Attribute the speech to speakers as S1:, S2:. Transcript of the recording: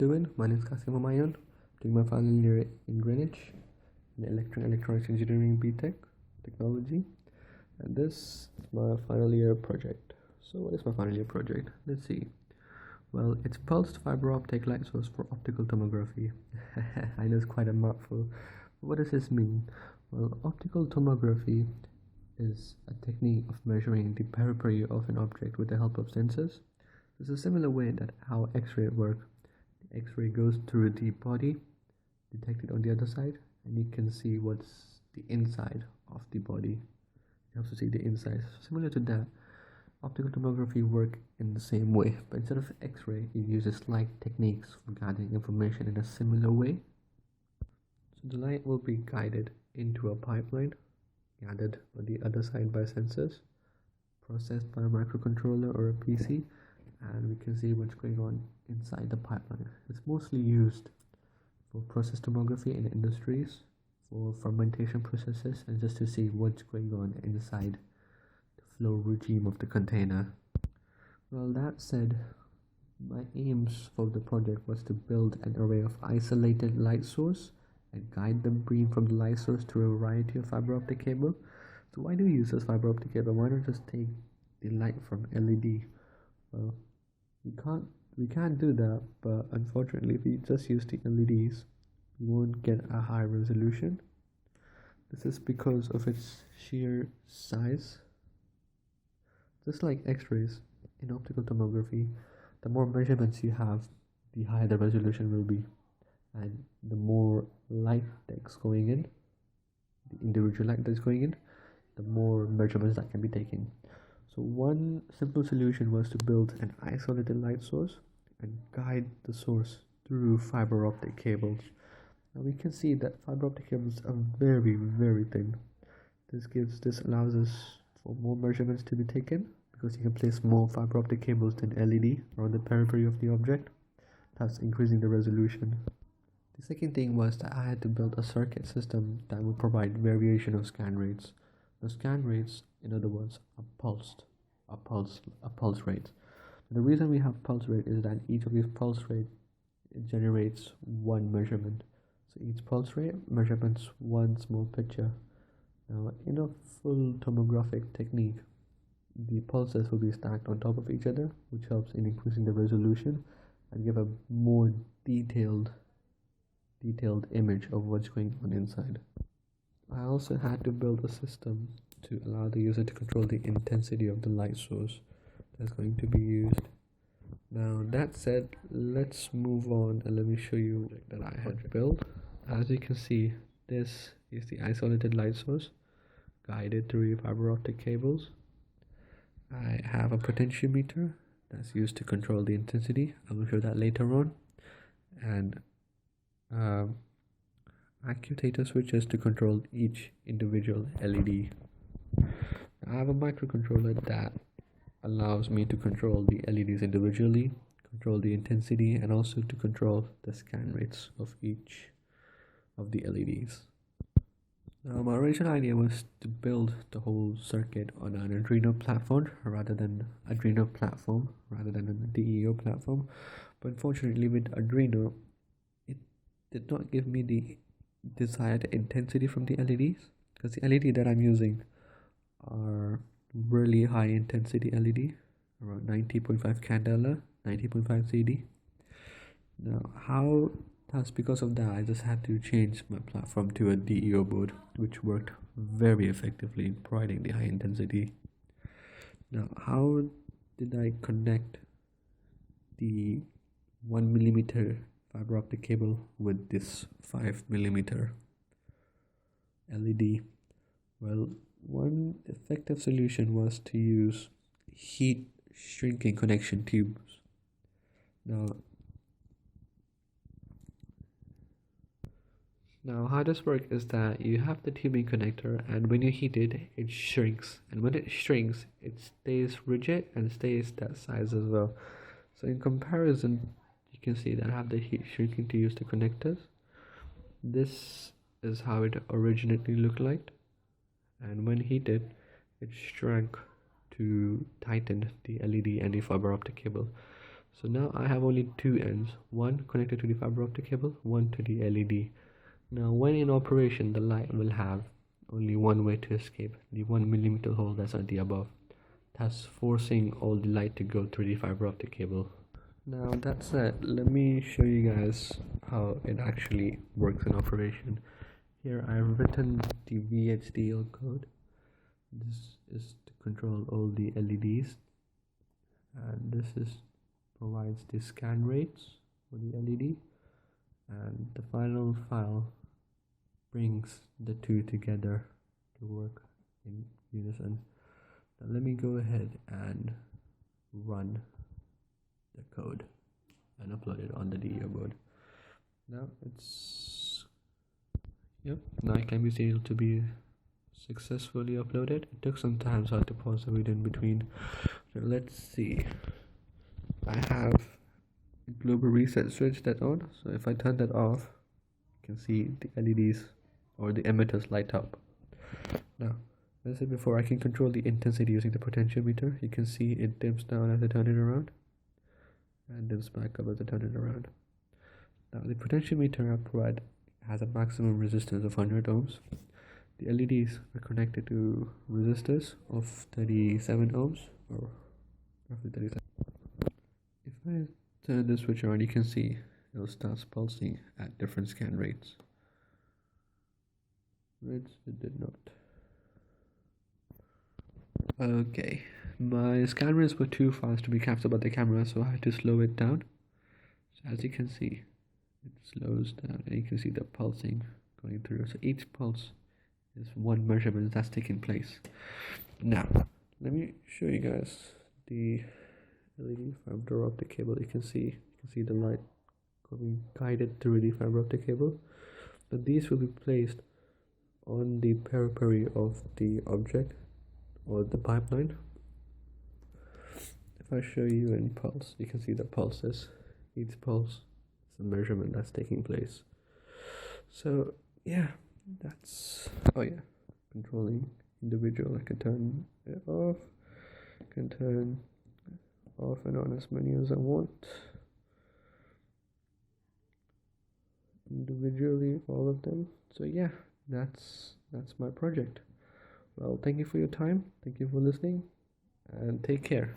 S1: doing? My name is Qasim Humayoun, doing my final year in Greenwich in electronics engineering BTech technology, and this is my final year project. So what is my final year project? Let's see. Well, it's pulsed fiber optic light source for optical tomography. I know it's quite a mouthful. What does this mean? Well, optical tomography is a technique of measuring the periphery of an object with the help of sensors. It's a similar way that how X-ray works. The X-ray goes through the body, detected on the other side, and you can see what's the inside of the body. You have to see the inside. Similar to that, optical tomography work in the same way, but instead of X-ray, it uses light techniques for gathering information in a similar way. So the light will be guided into a pipeline, gathered on the other side by sensors, processed by a microcontroller or a PC, and we can see what's going on inside the pipeline. It's mostly used for process tomography in industries, for fermentation processes, and just to see what's going on inside the flow regime of the container. Well, that said, my aims for the project was to build an array of isolated light source and guide the beam from the light source to a variety of fiber optic cable. So why do we use this fiber optic cable? Why not just take the light from LED? Well, we can't do that, but unfortunately if we just use the LEDs, we won't get a high resolution. This is because of its sheer size. Just like X-rays, in optical tomography, the more measurements you have, the higher the resolution will be, and the more light that's going in, the individual light that's going in, the more measurements that can be taken. So one simple solution was to build an isolated light source and guide the source through fiber optic cables. Now we can see that fiber optic cables are very, very thin. This allows us for more measurements to be taken, because you can place more fiber optic cables than LED around the periphery of the object, thus increasing the resolution. The second thing was that I had to build a circuit system that would provide variation of scan rates. The scan rates, in other words, are pulse rate. The reason we have pulse rate is that each of these pulse rate generates one measurement. So each pulse rate measurements one small picture. Now, in a full tomographic technique, the pulses will be stacked on top of each other, which helps in increasing the resolution and give a more detailed image of what's going on inside. I also had to build a system to allow the user to control the intensity of the light source that's going to be used. Now that said, let's move on and let me show you that I had built. As you can see, this is the isolated light source guided through fiber optic cables. I have a potentiometer that's used to control the intensity. I will show that later on. And actuator switches to control each individual LED. I have a microcontroller that allows me to control the LEDs individually, control the intensity, and also to control the scan rates of each of the LEDs. Now, my original idea was to build the whole circuit on an Arduino platform rather than a DEO platform, but unfortunately with Arduino, it did not give me the desired intensity from the LEDs, because the LED that I'm using are really high intensity LED, around 90.5 candela, 90.5 CD. Now, because of that, I just had to change my platform to a DEO board, which worked very effectively in providing the high intensity. Now, how did I connect the 1mm fiber optic cable with this 5mm LED? Well, one effective solution was to use heat shrinking connection tubes. Now how this works is that you have the tubing connector, and when you heat it, it shrinks, and when it shrinks, it stays rigid and stays that size as well. So in comparison, you can see that I have the heat shrinking to use the connectors. This is how it originally looked like, and when heated, it shrank to tighten the LED and the fiber optic cable. So now I have only two ends, one connected to the fiber optic cable, one to the LED. Now when in operation, the light will have only one way to escape, the 1 mm hole that's at the above, thus forcing all the light to go through the fiber optic cable. Now that said, let me show you guys how it actually works in operation. Here I've written the VHDL code. This is to control all the LEDs, and this is provides the scan rates for the LED, and the final file brings the two together to work in unison. Now let me go ahead and run the code and upload it on the DEO board. Now now it can be seen to be successfully uploaded. It took some time, so I had to pause the video in between. So let's see. I have a global reset switch that on, so if I turn that off, you can see the LEDs or the emitters light up. Now, as I said before, I can control the intensity using the potentiometer. You can see it dims down as I turn it around and dims back up as I turn it around. Now, the potentiometer I provide has a maximum resistance of 100 ohms. The LEDs are connected to resistors of 37 ohms, or roughly 37. If I turn the switch on, you can see it starts pulsing at different scan rates. It did not. Okay, my scan rates were too fast to be captured by the camera, so I had to slow it down. So as you can see, it slows down and you can see the pulsing going through. So each pulse is one measurement that's taking place. Now, let me show you guys the LED fiber optic cable. You can see the light being guided through the fiber optic cable. But these will be placed on the periphery of the object or the pipeline. If I show you in pulse, you can see the pulses. Each pulse is a measurement that's taking place. So yeah, that's controlling individual. I can turn it off, I can turn off and on as many as I want individually, all of them. So yeah, that's my project. Well, thank you for your time, thank you for listening, and take care.